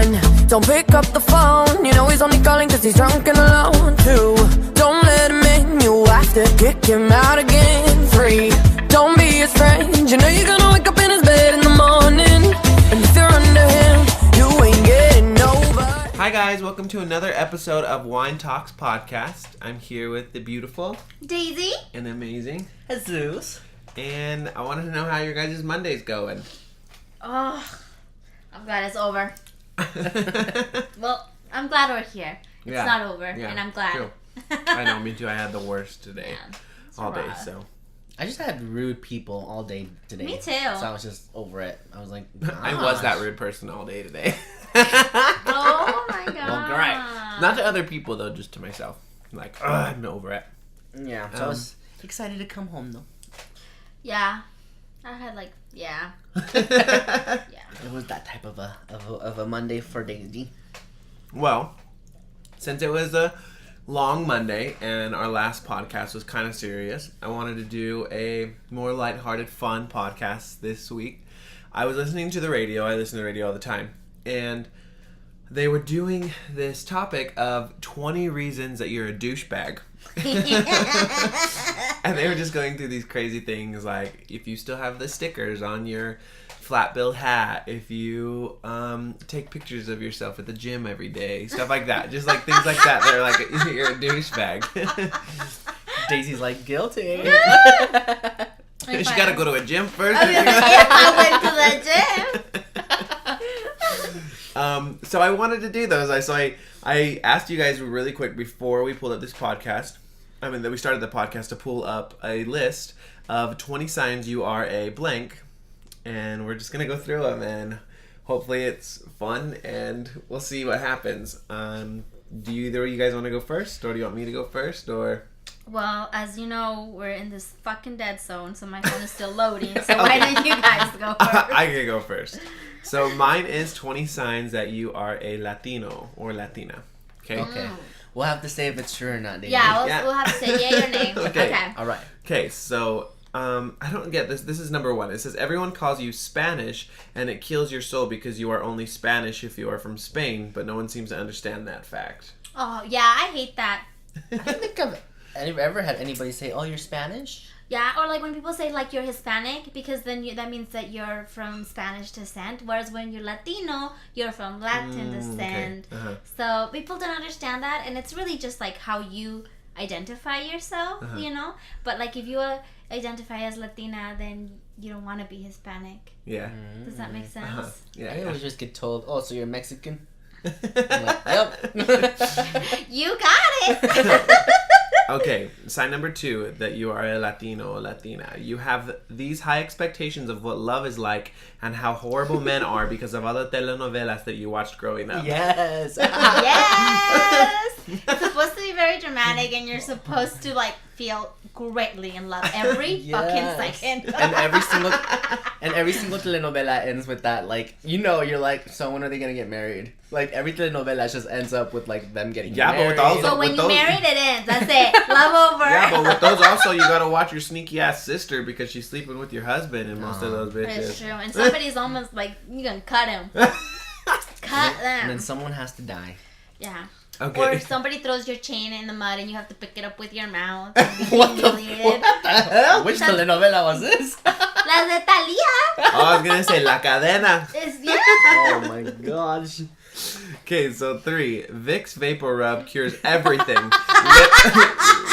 one. Don't pick up the phone. You know he's only calling cause he's drunk and alone. 2, don't let him in. You have to kick him out again. 3, don't be his friend. You know you're gonna wake up in his bed in the morning. And if you're under him, you ain't getting over. Hi guys, welcome to another episode of Wine Talks Podcast. I'm here with the beautiful Daisy and amazing Jesus. And I wanted to know how your guys' Monday's going. Oh, I'm glad it's over. Well, I'm glad we're here. It's not over, and I'm glad. True. I know, me too. I had the worst today. All day, so. I just had rude people all day today. Me too. So I was just over it. I was like, gosh. I was that rude person all day today. Oh my god. Well, great. Not to other people, though, just to myself. Like, I'm over it. Yeah, so I was excited to come home, though. Yeah. I had yeah. It was that type of a Monday for Daisy. Well, since it was a long Monday and our last podcast was kind of serious, I wanted to do a more lighthearted, fun podcast this week. I was listening to the radio. I listen to the radio all the time. And they were doing this topic of 20 reasons that you're a douchebag. And they were just going through these crazy things like if you still have the stickers on your flat-billed hat, if you take pictures of yourself at the gym every day, stuff like that. Just like things like that. They're like, you're a douchebag. Daisy's like, guilty. She gotta go to a gym first. I went to the gym. So I wanted to do those. I asked you guys really quick before we pulled up this podcast. That we started the podcast to pull up a list of 20 signs you are a blank, and we're just gonna go through them, and hopefully it's fun, and we'll see what happens. Do either of you guys want to go first, or do you want me to go first, or? Well, as you know, we're in this fucking dead zone, so my phone is still loading. So why don't you guys go first? I can go first. So mine is 20 signs that you are a Latino or Latina. Okay. Okay. We'll have to say if it's true or not, Daisy. Yeah, we'll have to say yay or nay. Okay. All right. Okay, so I don't get this. This is number 1. It says everyone calls you Spanish, and it kills your soul because you are only Spanish if you are from Spain, but no one seems to understand that fact. Oh, yeah, I hate that. I don't think I've ever had anybody say, "Oh, you're Spanish." Yeah, or like when people say like you're Hispanic, because then that means that you're from Spanish descent, whereas when you're Latino, you're from Latin descent. Okay. Uh-huh. So people don't understand that, and it's really just like how you identify yourself, you know? But like if you identify as Latina, then you don't want to be Hispanic. Yeah. Does that make sense? Uh-huh. Yeah. I always just get told, "Oh, so you're Mexican?" I'm like, "Yep." You got it! Okay, sign number 2, that you are a Latino or Latina. You have these high expectations of what love is like and how horrible men are because of other telenovelas that you watched growing up. Yes. Yes! It's supposed to be very dramatic, and you're supposed to like feel greatly in love every fucking second. And every single telenovela ends with that, like, you're like, so when are they gonna get married? Like every telenovela just ends up with like them getting married. But with all So when you married, it ends. That's it. Love over. Yeah, but with those also, you gotta watch your sneaky ass sister because she's sleeping with your husband in most of those bitches. That's true. And somebody's almost like, you're gonna cut him. Cut them. And then someone has to die. Yeah. Okay. Or if somebody throws your chain in the mud and you have to pick it up with your mouth. What the hell? Which telenovela was this? Las de Thalia. I was gonna say La Cadena. Yeah. Oh my gosh. Okay, so 3. Vicks Vapor Rub cures everything.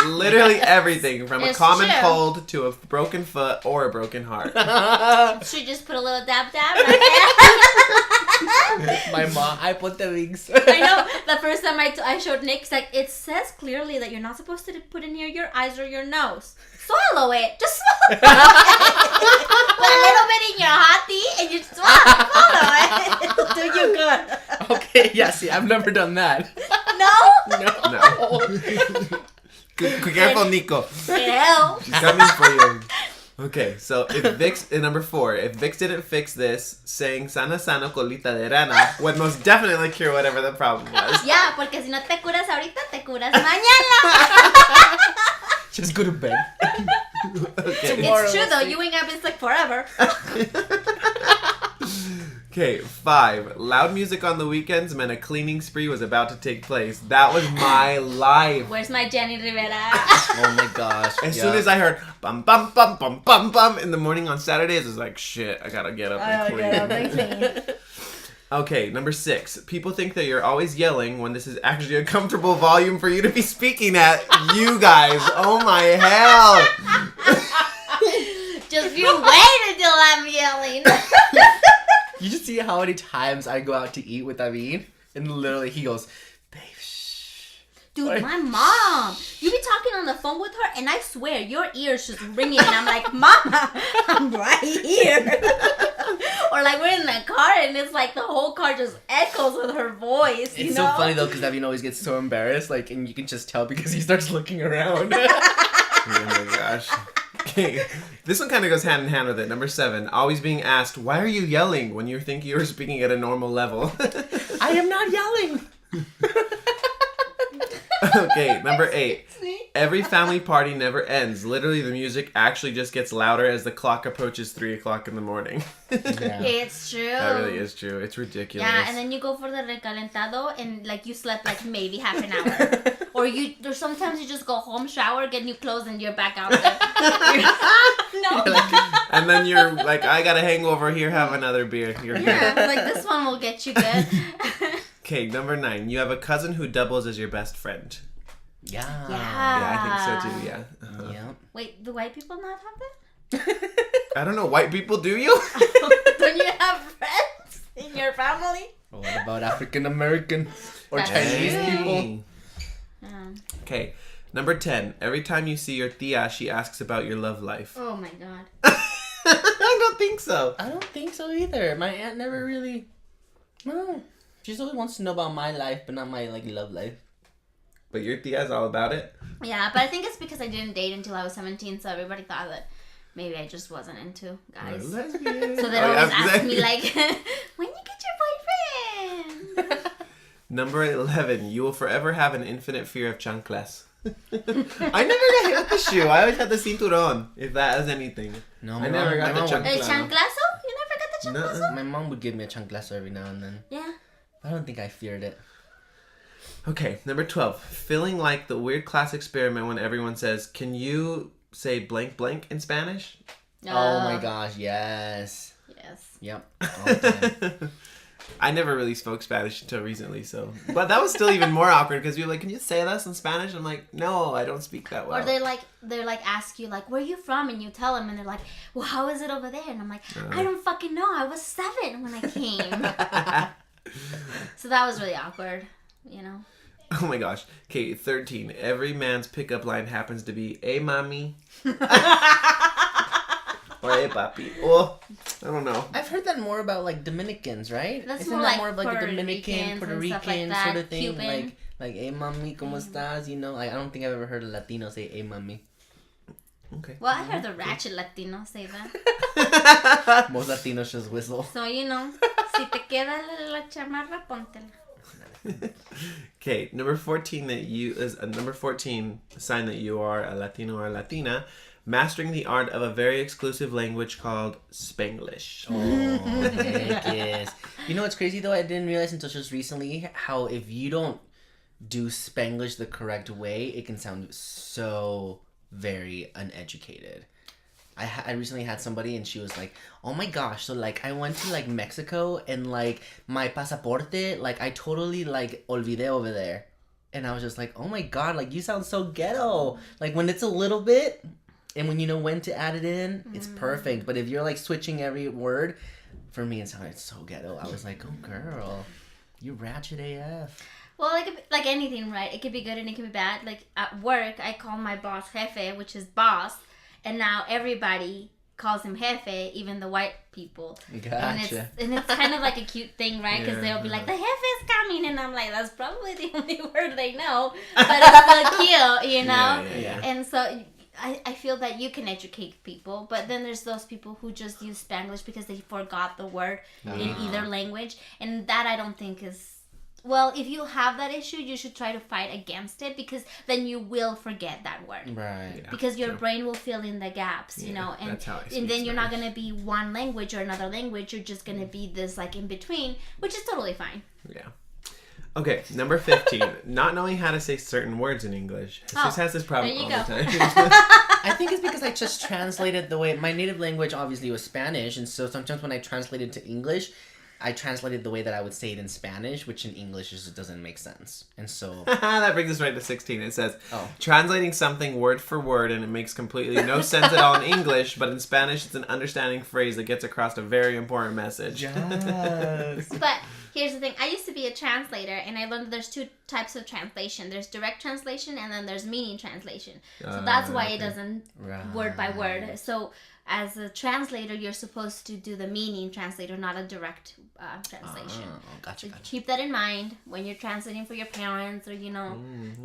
Literally everything, from a common cold to a broken foot or a broken heart. Should you just put a little dab right My mom, I put the wigs. I know. The first time I showed Nick, it's like, it says clearly that you're not supposed to put it near your eyes or your nose. Swallow it. Just swallow it. Put a little bit in your hot tea and you swallow it. It'll do you good. Okay, yeah, see, I've never done that. No? No. Careful, Nico. Hell. She's coming for you. Okay, so if Vicks, number 4, if Vicks didn't fix this, saying sana sana colita de rana would most definitely cure whatever the problem was. Yeah, porque si no te curas ahorita, te curas mañana. Just go to bed. Okay. It's true though, you ain't got been sick forever. Okay, 5. Loud music on the weekends meant a cleaning spree was about to take place. That was my life. Where's my Jenny Rivera? Oh my gosh. As soon as I heard bum bum bum bum bum bum in the morning on Saturdays, I was like, shit, I gotta get up and clean. Okay, number 6. People think that you're always yelling when this is actually a comfortable volume for you to be speaking at. You guys, oh my hell. Just you wait until I'm yelling. You just see how many times I go out to eat with David, and literally he goes, babe, shh. Dude, Like, my mom. You be talking on the phone with her, and I swear your ears just ringing, and I'm like, Mama, I'm right here. Or like we're in the car, and it's like the whole car just echoes with her voice. It's so funny though, because David always gets so embarrassed, like, and you can just tell because he starts looking around. Oh my gosh. Okay, this one kind of goes hand in hand with it. Number 7, always being asked, why are you yelling when you think you're speaking at a normal level? I am not yelling. Okay, number 8, every family party never ends. Literally, the music actually just gets louder as the clock approaches 3 o'clock in the morning. Yeah. It's true. That really is true. It's ridiculous. Yeah, and then you go for the recalentado, and like you slept like maybe half an hour. Or sometimes you just go home, shower, get new clothes, and you're back out there. No. And then you're like, I got a hangover here, have another beer. You're good. Yeah, like this one will get you good. Okay, number 9, you have a cousin who doubles as your best friend. Yeah. Yeah, I think so too, yeah. Uh-huh. Yeah. Wait, do white people not have that? I don't know, white people, do you? Don't you have friends in your family? What about African American or That's Chinese true. people? Okay, number 10, every time you see your tia, she asks about your love life. Oh my god. I don't think so. I don't think so either. My aunt never really. No. She always wants to know about my life, but not my like love life. But your tia's all about it? Yeah, but I think it's because I didn't date until I was 17, so everybody thought that maybe I just wasn't into guys. So they always ask me like, when you get your boyfriend? Number 11, you will forever have an infinite fear of chanclas. I never got hit with the shoe. I always had the cinturón, if that is anything. No, I never got the El chancla. chanclazo? You never got the chanclazo? My mom would give me a chanclazo every now and then. Yeah. I don't think I feared it. Okay, number 12, feeling like the weird class experiment when everyone says, can you say blank blank in Spanish? Oh my gosh, yes. Yes. Yep. All the time. I never really spoke Spanish until recently, so. But that was still even more awkward because you're like, can you say this in Spanish? I'm like, no, I don't speak that well. Or they're like ask you like, where are you from? And you tell them, and they're like, well, how is it over there? And I'm like, I don't fucking know. I was 7 when I came. So that was really awkward, you know. Oh my gosh. Okay, 13. Every man's pickup line happens to be, hey, mommy. Or hey, papi. Oh, I don't know. I've heard that more about like Dominicans, right? That's Isn't more that like more of like a Puerto Dominican, Ricans Puerto and stuff like Rican that, sort of thing? Cuban. Like, hey, mami, ¿cómo estás? You know, like I don't think I've ever heard a Latino say, hey, mami. Okay. Well, I heard the ratchet Latino say that. Most Latinos just whistle. So, you know, si te queda la chamarra, póntela. Okay, number 14 sign that you are a Latino or a Latina, mastering the art of a very exclusive language called Spanglish. Oh, heck yes. You know what's crazy though? I didn't realize until just recently how if you don't do Spanglish the correct way, it can sound so very uneducated. I recently had somebody and she was like, oh my gosh, so like I went to like Mexico and like my pasaporte, like I totally like olvidé over there. And I was just like, oh my god, like you sound so ghetto. Like when it's a little bit and when you know when to add it in, it's perfect. But if you're like switching every word, for me it sounded so ghetto. I was like, oh girl, you ratchet AF. Well, like anything, right? It could be good and it could be bad. Like at work, I call my boss jefe, which is boss. And now everybody calls him jefe, even the white people. Gotcha. And it's kind of like a cute thing, right? Because they'll be like, the jefe is coming. And I'm like, that's probably the only word they know. But it's so cute, you know? Yeah. And so I feel that you can educate people. But then there's those people who just use Spanglish because they forgot the word in either language. And that I don't think is Well, if you have that issue, you should try to fight against it, because then you will forget that word. Right. Because your true. brain will fill in the gaps, you know, and that's how I speak and then you're not Spanish. gonna be one language or another language. You're just gonna be this like in between, which is totally fine. Yeah. Okay, number 15. Not knowing how to say certain words in English. Jesus has this problem there all you the go. time. I think it's because I just translated the way my native language obviously was Spanish, and so sometimes when I translated to English, I translated the way that I would say it in Spanish, which in English just doesn't make sense. And so That brings us right to 16. It says, Oh. translating something word for word and it makes completely no sense at all in English, but in Spanish it's an understanding phrase that gets across a very important message. yes. But here's the thing: I used to be a translator, and I learned that there's two types of translation. There's direct translation, and then there's meaning translation. So that's why it doesn't word by word. So as a translator, you're supposed to do the meaning translator, not a direct translation. Oh, gotcha, So gotcha. keep that in mind when you're translating for your parents or your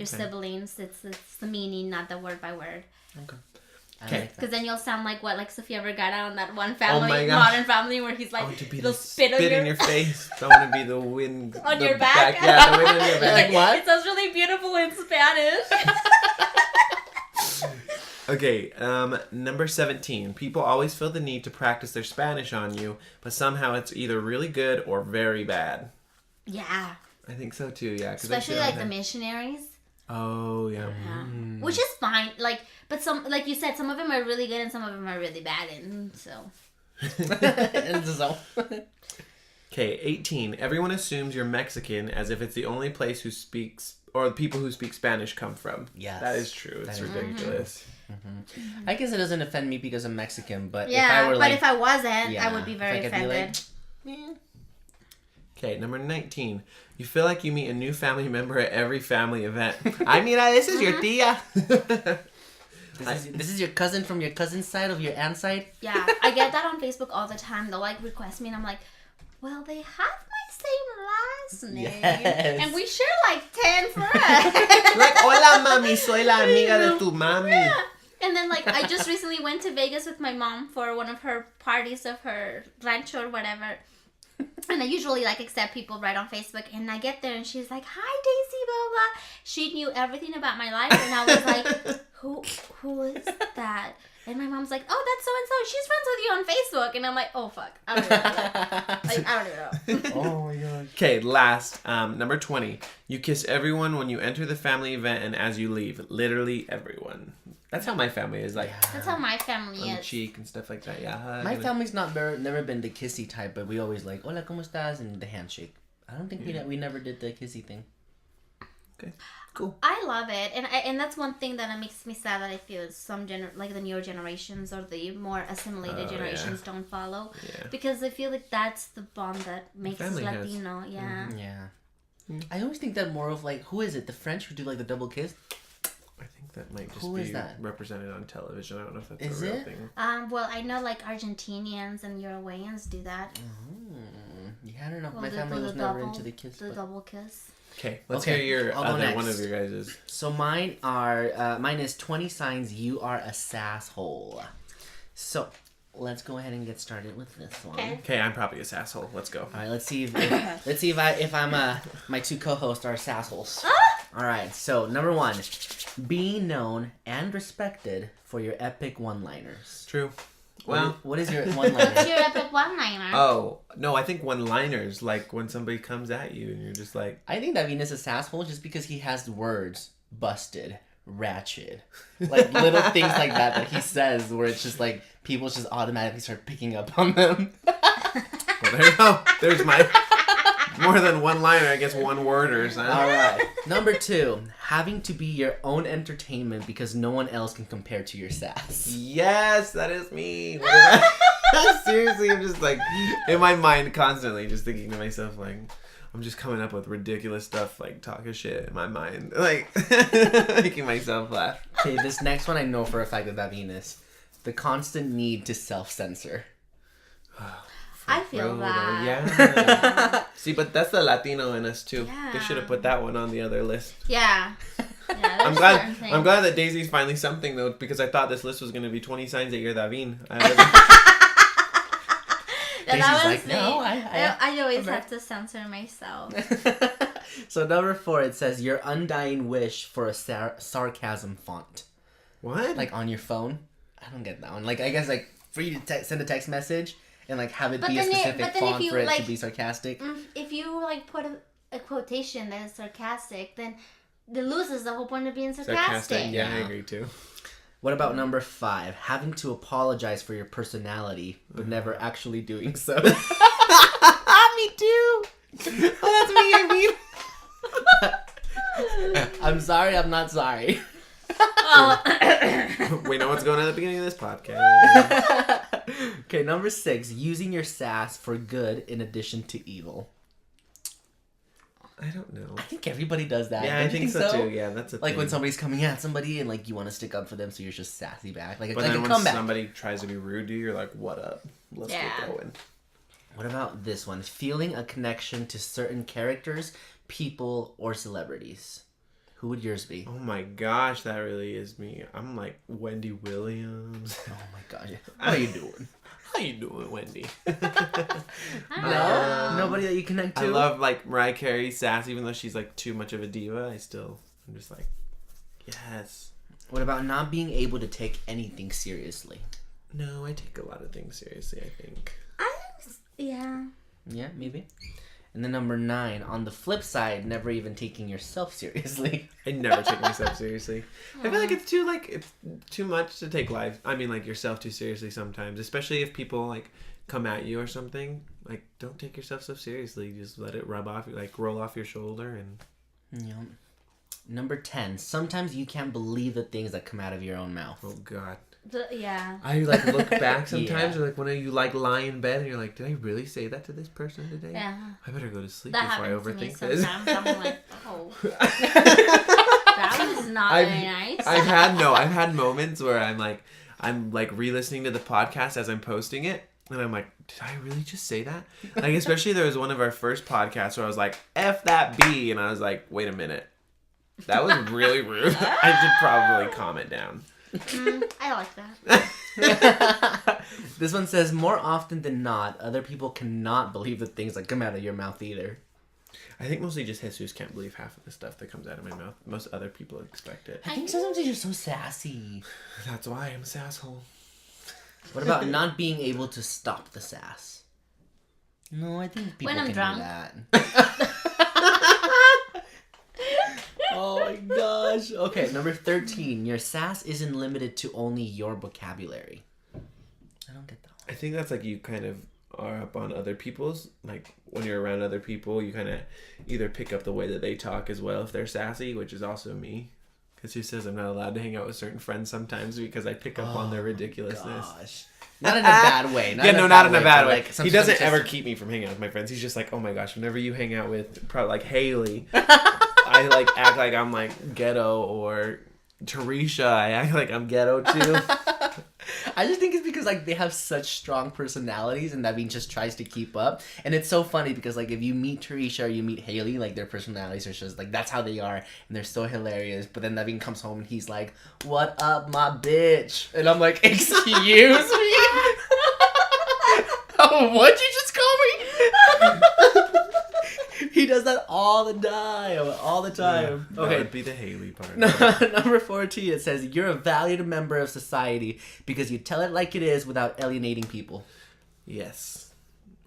siblings. It's the meaning, not the word by word. Okay. I Okay. like that. Because then you'll sound like what, like Sofia Vergara on that one my family, gosh. Modern Family, where he's I like, want to be he'll the spit on in your face. I want to be the wind On the your back? Yeah, the wind on your back. Like what? It sounds really beautiful in Spanish. Okay, number 17. People always feel the need to practice their Spanish on you, but somehow it's either really good or very bad. Yeah. I think so too, yeah. 'cause I Especially feel like the that- missionaries. Oh, yeah. Yeah. Which is fine. Like, but some, like you said, some of them are really good and some of them are really bad. And so. And so Okay, 18. Everyone assumes you're Mexican as if it's the only place who speaks, or the people who speak Spanish come from. Yes. That is true. It's That is ridiculous. I guess it doesn't offend me because I'm Mexican, but Yeah, if I were but like, if I wasn't, yeah, I would be if very I could be offended. like, Okay, number 19. You feel like you meet a new family member at every family event. I mean, this is your tia. this is your cousin from your cousin's side of your aunt's side. Yeah, I get that on Facebook all the time. They'll like request me, and I'm like, well, they have my same last name, Yes. and we share like 10 friends. Like, hola, mami, soy la amiga de tu mami. Yeah. And then like I just recently went to Vegas with my mom for one of her parties of her rancho or whatever. And I usually like accept people right on Facebook, and I get there and she's like, "Hi, Daisy, blah blah." She knew everything about my life, and I was like, "Who is that?" And my mom's like, "Oh, that's so and so. She's friends with you on Facebook." And I'm like, "Oh fuck, I don't even know." Like, I don't even know. Oh my god. Okay, last, number 20. You kiss everyone when you enter the family event and as you leave. Literally everyone. That's how my family is, like, That's how my family on the is. cheek and stuff like that. Yeah. hug My and- family's never been the kissy type, but we always like, hola, ¿cómo estás? And the handshake. I don't think we never did the kissy thing. Okay, cool. I love it, and that's one thing that makes me sad that I feel some like the newer generations or the more assimilated Oh, generations don't follow, Yeah. because I feel like that's the bond that makes us family has. Latino. Yeah. Yeah. I always think that more of like, who is it? The French who do like the double kiss? I think that might just Who be is that? represented on television. I don't know if that's Is a real it? thing. Well, I know like Argentinians and Uruguayans do that. Yeah, I don't know. Well, My they family do was the never double- into the kiss. The but- double kiss. Okay, let's Okay, hear your I'll go other one next. of your guys's. So mine is 20 signs you are a sasshole. So let's go ahead and get started with this one. Okay. Okay, I'm probably a asshole. Let's go. All right, let's see if I'm my two co-hosts are sassholes. All right, so number 1, be known and respected for your epic one-liners. True. Well, What is your What's one-liner? your epic one-liner? oh, no, I think one-liners, like when somebody comes at you and you're just like, I think that Venus is a sasshole just because he has words busted, ratchet, like little things like that he says where it's just like people just automatically start picking up on them. well, there you go. There's my more than one-liner, I guess one-worders. Huh? All right. Number 2, having to be your own entertainment because no one else can compare to your sass. Yes, that is me. What did I- Seriously, I'm just like in my mind constantly just thinking to myself like I'm just coming up with ridiculous stuff like talking shit in my mind, like making myself laugh. Okay, this next one I know for a fact that Venus. The constant need to self-censor. I feel Frodo, that. Yeah. See, but that's the Latino in us too. They should have Yeah. put that one on the other list. Yeah. Yeah, I'm there's certain glad. things. I'm glad that Daisy's finally something though, because I thought this list was going to be 20 signs that you're Davin. That's And that she's was like, me. no, I always okay. have to censor myself. So number 4, it says your undying wish for a sarcasm font, What? like on your phone. I don't get that one. Like I guess like for you to send a text message and like have it be a specific font for it to be sarcastic. If you like put a quotation that is sarcastic, then it loses the whole point of being sarcastic. Yeah, I agree too. What about number 5? Having to apologize for your personality, but never actually doing so. Me too. Oh, that's me. I mean, I'm sorry. I'm not sorry. Oh. We know what's going on at the beginning of this podcast. Okay, number 6. Using your sass for good in addition to evil. I don't know. I think everybody does that. Yeah, Don't I you think so too. Yeah, that's a Like thing. when somebody's coming at somebody and like you want to stick up for them, so you're just sassy back. Like, But like then a when comeback. somebody tries to be rude to you, you're like, "What up? Let's Yeah. get going." What about this one? Feeling a connection to certain characters, people, or celebrities. Who would yours be? Oh my gosh, that really is me. I'm like Wendy Williams. Oh my god. How you doing? How you doing, Wendy? No? Nobody that you connect to? I love like Mariah Carey's sass, even though she's like too much of a diva. I'm just like, yes. What about not being able to take anything seriously? No, I take a lot of things seriously, I think. Yeah. Yeah, maybe. And then number 9, on the flip side, never even taking yourself seriously. I never take myself seriously. I feel like it's too much to take life. I mean, like yourself too seriously sometimes, especially if people like come at you or something. Like, don't take yourself so seriously. Just let it rub off, like roll off your shoulder, and Yeah. Number 10, sometimes you can't believe the things that come out of your own mouth. oh god. Yeah. I like look back sometimes, Yeah. or like when you like lie in bed and you're like, did I really say that to this person today? Yeah. I better go to sleep That before I happens to me overthink this. sometimes. I'm like, oh, that was not very nice. I've had moments where I'm like re-listening to the podcast as I'm posting it, and I'm like, did I really just say that? Like, especially there was one of our first podcasts where I was like, F that B, and I was like, wait a minute. That was really rude. I should probably calm it down. I like that. This one says, more often than not, other people cannot believe the things that come out of your mouth either. I think mostly just Jesus can't believe half of the stuff that comes out of my mouth. Most other people expect it. I think sometimes you're so sassy. That's why I'm a asshole. What about not being able to stop the sass? No, I think people When I'm can drunk. do that. Oh my gosh. Okay, number 13. Your sass isn't limited to only your vocabulary. I don't get that one. I think that's like you kind of are up on other people's. Like when you're around other people, you kind of either pick up the way that they talk as well if they're sassy, which is also me. Because who says I'm not allowed to hang out with certain friends sometimes because I pick up on their ridiculousness. Gosh. Not in a bad way. Not in a bad but, way. like, He sometimes doesn't it's just- ever keep me from hanging out with my friends. He's just like, oh my gosh, whenever you hang out with probably like Haley, I like act like I'm like ghetto, or Tarisha, I act like I'm ghetto too. I just think it's because like they have such strong personalities, and Naveen just tries to keep up. And it's so funny because like if you meet Tarisha or you meet Haley, like their personalities are just like that's how they are, and they're so hilarious. But then Naveen comes home and he's like, "What up, my bitch?" And I'm like, "Excuse me." Oh, what'd you just call me? He does that all the time. All the time. That Okay. would be the Haley part. Number 14, it says, you're a valued member of society because you tell it like it is without alienating people. Yes.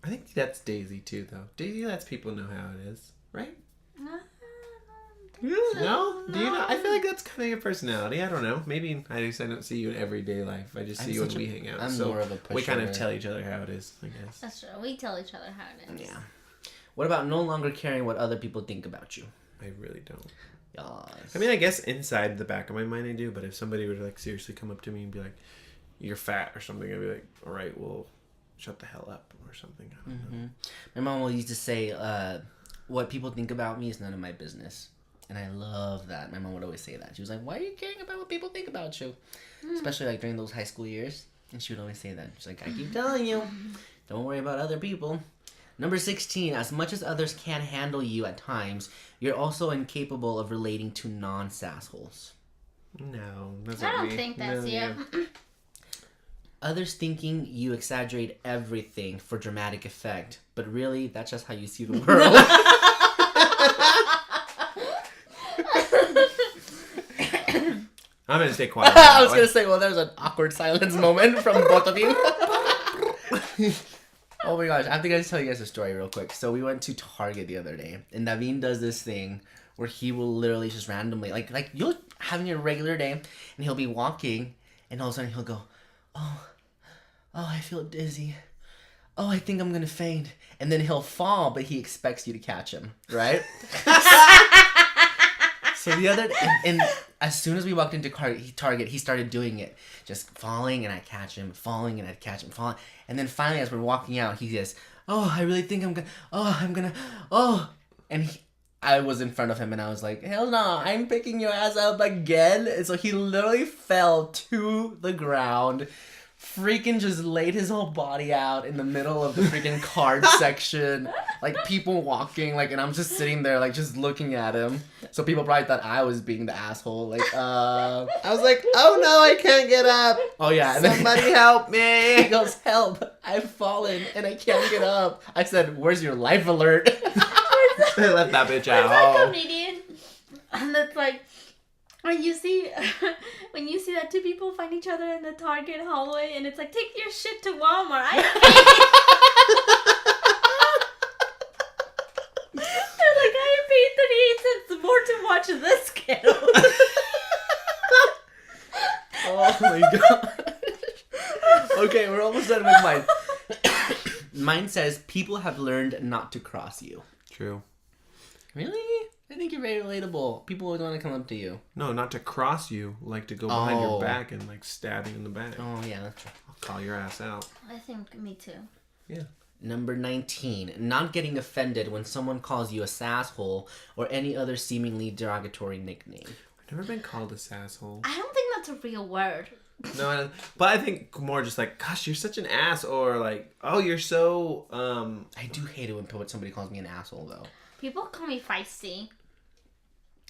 I think that's Daisy too, though. Daisy lets people know how it is, right? No? Do you know? I feel like that's kind of your personality. I don't know. Maybe I don't see you in everyday life. I just see you when we hang out. I'm so more of a we kind of pushover. tell each other how it is, I guess. That's true. We tell each other how it is. Yeah. What about no longer caring what other people think about you? I really don't. Yes. I mean, I guess inside the back of my mind I do, but if somebody were to like seriously come up to me and be like, "You're fat" or something, I'd be like, "All right, well, shut the hell up" or something. I don't know. My mom will used to say, what people think about me is none of my business. And I love that. My mom would always say that. She was like, why are you caring about what people think about you? Especially like during those high school years. And she would always say that. She's like, I keep telling you, don't worry about other people. Number 16, as much as others can handle you at times, you're also incapable of relating to non-sassholes. No, that's I not don't me. think that's No, you. yeah. Others thinking you exaggerate everything for dramatic effect, but really, that's just how you see the world. I'm gonna stay quiet. I was gonna say, well, there's an awkward silence moment from both of you. Oh my gosh, I think I just tell you guys a story real quick. So we went to Target the other day, and Davin does this thing where he will literally just randomly, like you're having a regular day, and he'll be walking, and all of a sudden he'll go, oh, I feel dizzy. Oh, I think I'm gonna faint. And then he'll fall, but he expects you to catch him, right? So the other, and as soon as we walked into Target, he started doing it. Just falling, and I'd catch him, falling, and I'd catch him, falling. And then finally, as we're walking out, he says, oh, I really think I'm gonna, and I was in front of him, and I was like, hell no, I'm picking your ass up again. And so he literally fell to the ground, freaking just laid his whole body out in the middle of the freaking card section, like people walking, like, and I'm just sitting there, like, just looking at him. So people probably thought I was being the asshole, like, I was like, oh no, I can't get up. Oh yeah, and Somebody help me. he goes, help, I've fallen and I can't get up. I said, where's your life alert? They left that bitch There's a out. comedian that's like, when you see that two people find each other in the Target hallway, and it's like, take your shit to Walmart. They're like, I paid 38 cents more to watch this kid. Oh my god. Okay, we're almost done with mine. Mine says, people have learned not to cross you. True. Really? I think you're very relatable. People always want to come up to you. No, not to cross you, like to go behind Oh. your back and like stab you in the back. Oh, yeah, that's true. I'll call your ass out. I think me too. Yeah. Number 19. Not getting offended when someone calls you a sasshole or any other seemingly derogatory nickname. I've never been called a sasshole. I don't think that's a real word. No, but I think more just like, gosh, you're such an ass, or like, oh, you're so, I do hate it when somebody calls me an asshole, though. People call me feisty.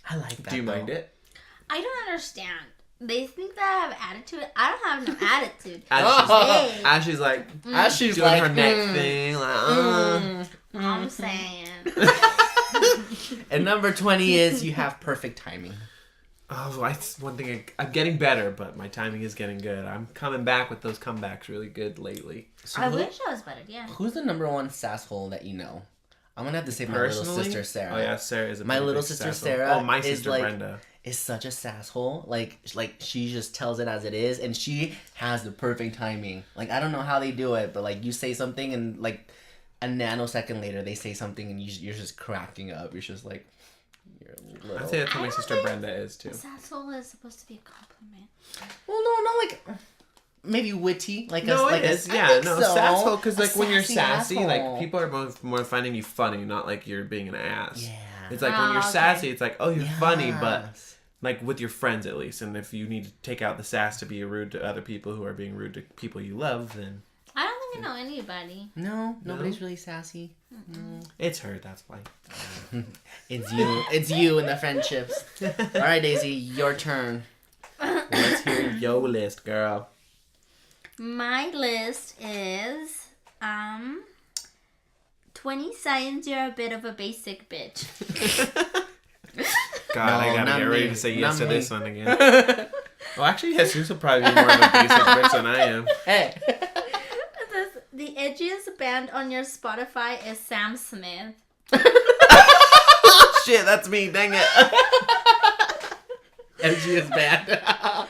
I like that, do you mind it? I don't understand. They think that I have attitude. I don't have no attitude. As Hey, she's like, As she's doing like, her neck thing, like, I'm saying. And number 20 is you have perfect timing. Oh, that's one thing. I'm getting better, but my timing is getting good. I'm coming back with those comebacks really good lately. So I wish I was better, yeah. Who's the number one sasshole that you know? I'm gonna have to say my little Personally? sister Sarah. Oh yeah, Sarah is a My pretty little big sister sasshole. Sarah Oh, my is sister like- Brenda. Is such a sasshole. Like she just tells it as it is, and she has the perfect timing. Like, I don't know how they do it, but like you say something, and like a nanosecond later they say something, and you're just cracking up. You're just like, you're a little. I'd say that's how I my don't sister think- Brenda is too. Sassole is supposed to be a compliment. Well, no, not like maybe witty. Like No, like it is. I Yeah, think no, so. sassful, because A like when you're sassy sassy, asshole. like people are more finding you funny, not like you're being an ass. Yeah. It's like when you're okay. sassy, it's like, oh, you're funny, but Yes. like with your friends at least. And if you need to take out the sass to be rude to other people who are being rude to people you love, then I don't think I know anybody. No, nobody's really sassy. it's her. That's why. It's you. It's you and the friendships. All right, Daisy, your turn. Let's hear your list, girl. My list is 20 signs you're a bit of a basic bitch. God, No, I gotta not get ready me. to say Not yes to me. this one again. Well, actually, Jesus will probably be more of a basic bitch than I am. Hey. The edgiest band on your Spotify is Sam Smith. Shit, that's me. Dang it. And she is bad.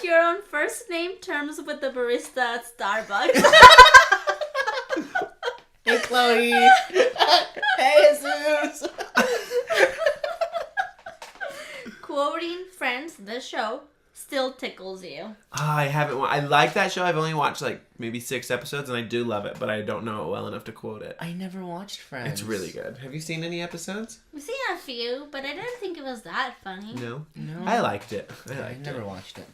You're on first name terms with the barista at Starbucks. Hey, Chloe. Hey, Jesus. Quoting Friends, the show, still tickles you. I haven't. I like that show. I've only watched like maybe 6 episodes, and I do love it, but I don't know it well enough to quote it. I never watched Friends. It's really good. Have you seen any episodes? I've seen a few, but I didn't think it was that funny. No. No. I liked it. I never watched it.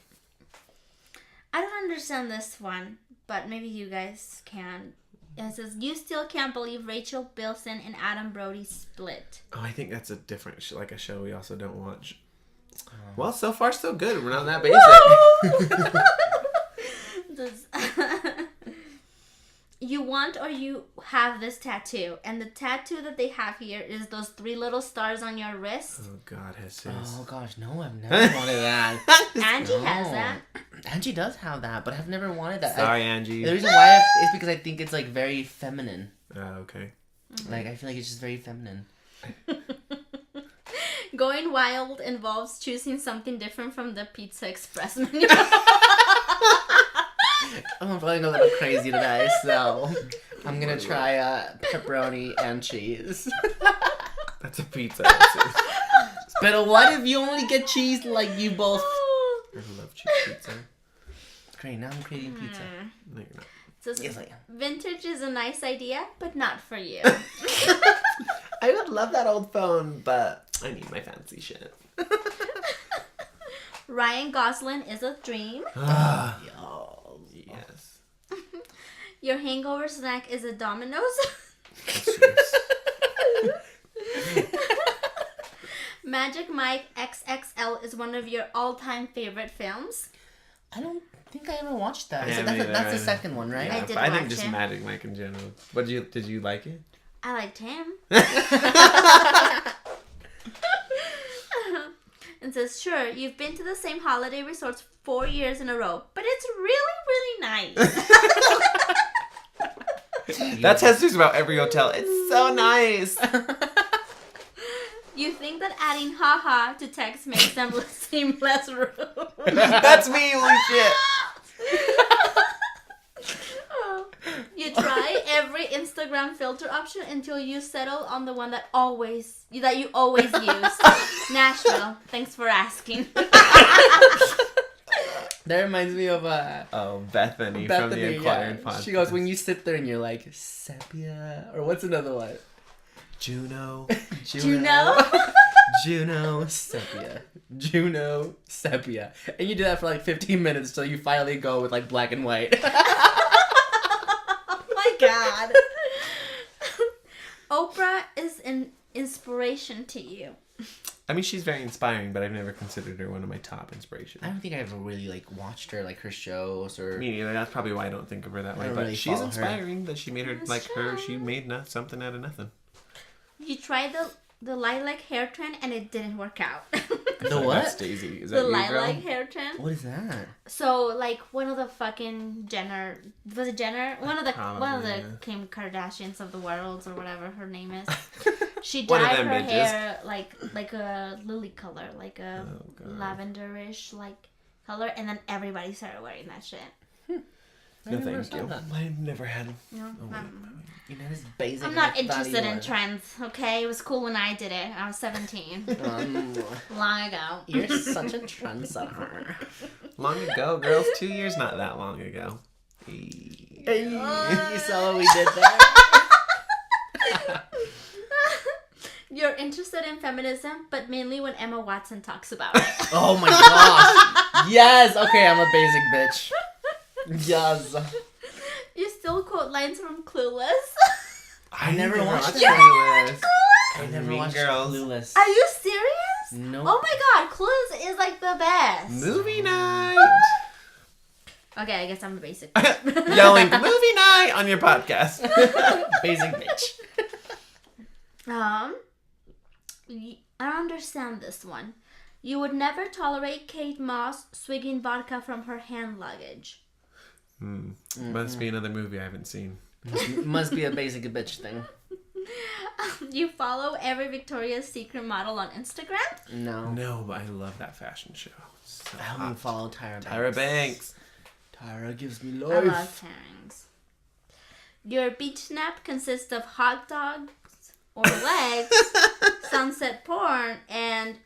I don't understand this one, but maybe you guys can. It says, you still can't believe Rachel Bilson and Adam Brody split. Oh, I think that's a different like a show we also don't watch. Well, so far so good. We're not that basic. This, you want or you have this tattoo, and the tattoo that they have here is those 3 little stars on your wrist. Oh God, Jesus. Oh gosh, no, I've never wanted that. Angie has No. that. Angie does have that, but I've never wanted that. Sorry, Angie. The reason why is because I think it's like very feminine. Okay. Like I feel like it's just very feminine. Going wild involves choosing something different from the Pizza Express menu. I'm feeling a little crazy today, so I'm gonna try pepperoni and cheese. That's a pizza. But what if you only get cheese like you both? I love cheese pizza. Great, now I'm creating pizza. No, you're not. So Yes, I am. vintage is a nice idea, but not for you. I would love that old phone, but I need my fancy shit. Ryan Gosling is a dream. Yes. Your hangover snack is a Domino's. Magic Mike XXL is one of your all-time favorite films. I don't think I ever watched that. I So haven't either, that's the I- second one, right? I Yeah, did but I think watch just it. Magic Mike in general. What did you like it? I liked him. It says, sure, you've been to the same holiday resorts 4 years in a row, but it's really, really nice. That testers about every hotel. It's so nice. You think that adding haha to text makes them seem less rude. That's me, holy shit. You try every Instagram filter option until you settle on the one that you always use. Nashville, thanks for asking. That reminds me of Oh, Bethany, from the Bethany. Acquired Yeah. Podcast. She goes, when you sit there and you're like, sepia, or what's another one? Juno. Juno? Juno, sepia. Juno, sepia. And you do that for like 15 minutes till you finally go with like black and white. Oh my god. Oprah is an inspiration to you. I mean, she's very inspiring, but I've never considered her one of my top inspirations. I don't think I ever really like watched her, like her shows or. Me neither. That's probably why I don't think of her that way. don't But really she's follow her. inspiring that she made her That's like her. true. She made something out of nothing. You tried the lilac hair trend and it didn't work out. The what? That's Daisy. Is The that you, girl? lilac hair trend. What is that? So like one of the fucking Jenner, was it Jenner? One of the Probably, yeah. Kim Kardashians of the world or whatever her name is. She One of dyed them her bitches. hair like a lily color, like a Oh, God. lavenderish like color, and then everybody started wearing that shit. No, never thank saw you. that. I've never had. No, You know, this basic. I'm not like, thought interested you in were. trends. Okay, it was cool when I did it. I was 17, long ago. You're such a trendsetter. Long ago, girls. 2 years, not that long ago. Hey, you saw what we did there? You're interested in feminism, but mainly when Emma Watson talks about it. Oh my gosh. Yes. Okay, I'm a basic bitch. Yes. You still quote lines from Clueless. I never watched that. that. I never Mean watched Girls. Clueless. Are you serious? No. Oh my god, Clueless is like the best. Movie night. Okay, I guess I'm a basic. Yelling movie night on your podcast. Basic bitch. I don't understand this one. You would never tolerate Kate Moss swigging vodka from her hand luggage. Must be another movie I haven't seen. Must be a basic bitch thing. You follow every Victoria's Secret model on Instagram? No. No, but I love that fashion show. So I only follow Tyra Banks. Tyra Banks. Tyra gives me I life. love Tangs. Your beach nap consists of hot dogs or legs, sunset porn, and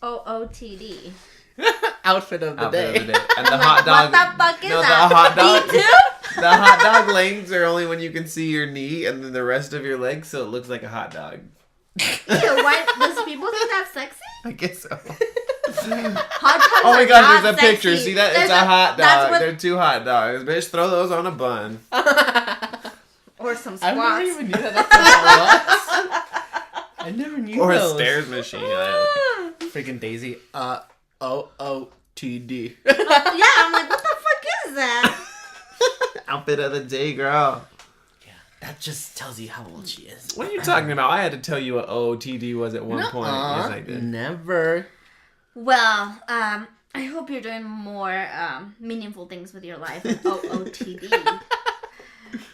OOTD. Outfit of the day. Outfit of the day. And the I'm hot like, dog. what the fuck is no, that? the hot dog. B2? The hot dog legs are only when you can see your knee and then the rest of your leg, so it looks like a hot dog. Ew, why does people think that's sexy? I guess so. Hot dogs Oh my are gosh, not there's a picture. sexy. See that? There's It's a hot that's dog. what- They're two hot dogs. Bitch, throw those on a bun. or some I never squats. even knew that that's what it was. I never knew Or a those. stairs machine. Freaking Daisy. OOTD. Yeah, I'm like, what the fuck is that? Outfit of the day, girl. Yeah, that just tells you how old she is. What are you talking about? I had to tell you what OOTD was at one point. Yes, I did. Never. Well, I hope you're doing more meaningful things with your life than OOTD.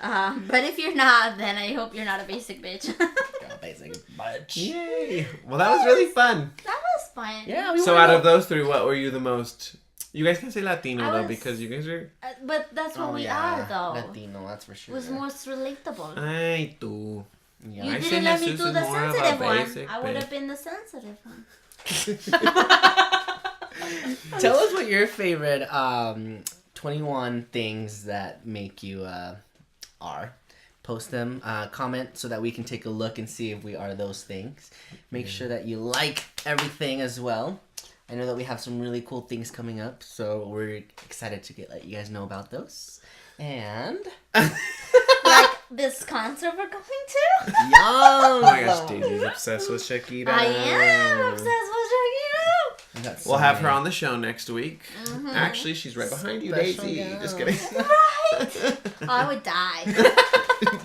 But if you're not, then I hope you're not a basic bitch. Basic bitch. Yay! Well, that was really fun. That was fun. Yeah. So out of those three, what were you the most? You guys can say Latino I though, was- because you guys are. But that's what we are, though. Latino, that's for sure. Was most relatable. Ay, tú. Yeah. You I didn't say let me Jesus do is the more of a sensitive one. basic I would have bitch. been the sensitive one. Tell us what your favorite 21 things that make you are. Post them, comment so that we can take a look and see if we are those things. Make sure that you like everything as well. I know that we have some really cool things coming up, so we're excited to let you guys know about those. And Like this concert we're going to? young. Oh my gosh, Daisy's obsessed with Shakira. I am obsessed with Shakira. We'll have her on the show next week. Actually, she's right behind you, Special Daisy. guest. Just kidding. Right? Oh, I would die.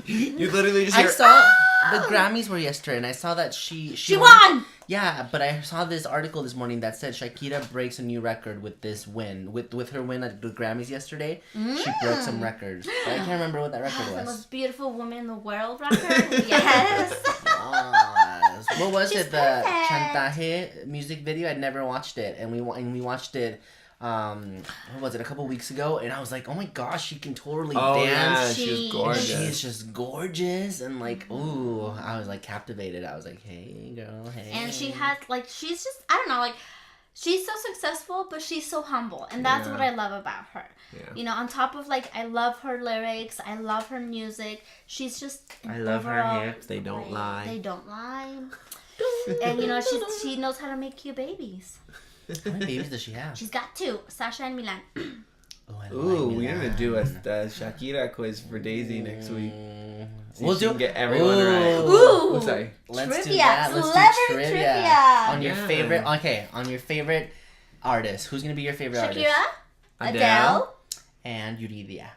You literally just I hear. saw the Grammys were yesterday, and I saw that she She won! Yeah, but I saw this article this morning that said Shakira breaks a new record with this win. With her win at the Grammys yesterday, she broke some records. But I can't remember what that record The was. most beautiful woman in the world record. Yes. What was She's it? The perfect. Chantaje music video? I'd never watched it, and we watched it. What was it? A couple weeks ago, and I was like, oh my gosh, she can totally Oh dance. yeah, she's She- gorgeous. She's just gorgeous, and like, ooh, I was like captivated. I was like, hey girl, hey. And she has, like, she's just, I don't know, like, she's so successful, but she's so humble. And that's Yeah. what I love about her. Yeah. You know, on top of, like, I love her lyrics, I love her music. She's just, I love her overall hips, they don't great. lie. They don't lie. And, you know, she knows how to make cute babies. How many babies does she have? She's got 2, Sasha and Milan. Oh, I Ooh, like we need to Milan. do a Shakira quiz for Daisy next week. See We'll if she do. can get everyone right. Ooh. Oh, sorry. Let's do Trivia. that. Let's Celebrity do trivia. trivia. On your Yeah. favorite. Okay, on your favorite artist. Who's gonna be your favorite artist? Shakira, Adele. Adele. And Yuridia.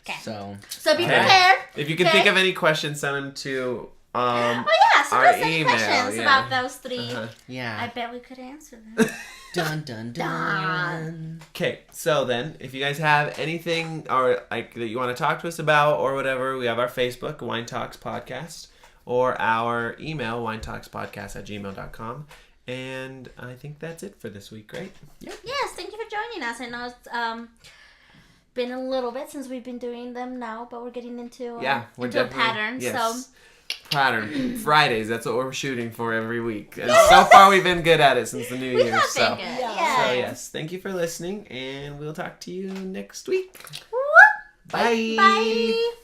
Okay. So So be Okay. prepared. If you can Okay. think of any questions, send them to Oh yeah, so our there's any email, questions yeah. about those 3. Uh-huh. yeah. I bet we could answer them. Dun dun dun. Okay, so then, if you guys have anything or like that you want to talk to us about or whatever, we have our Facebook, Wine Talks Podcast, or our email, winetalkspodcast@gmail.com. And I think that's it for this week, right? Yes, thank you for joining us. I know it's been a little bit since we've been doing them now, but we're getting into We're into a definitely- pattern. yes. So Pattern. Fridays, that's what we're shooting for every week. And so far, we've been good at it since the new we year. have So, been good. so, yes, thank you for listening, and we'll talk to you next week. Whoop. Bye. Bye.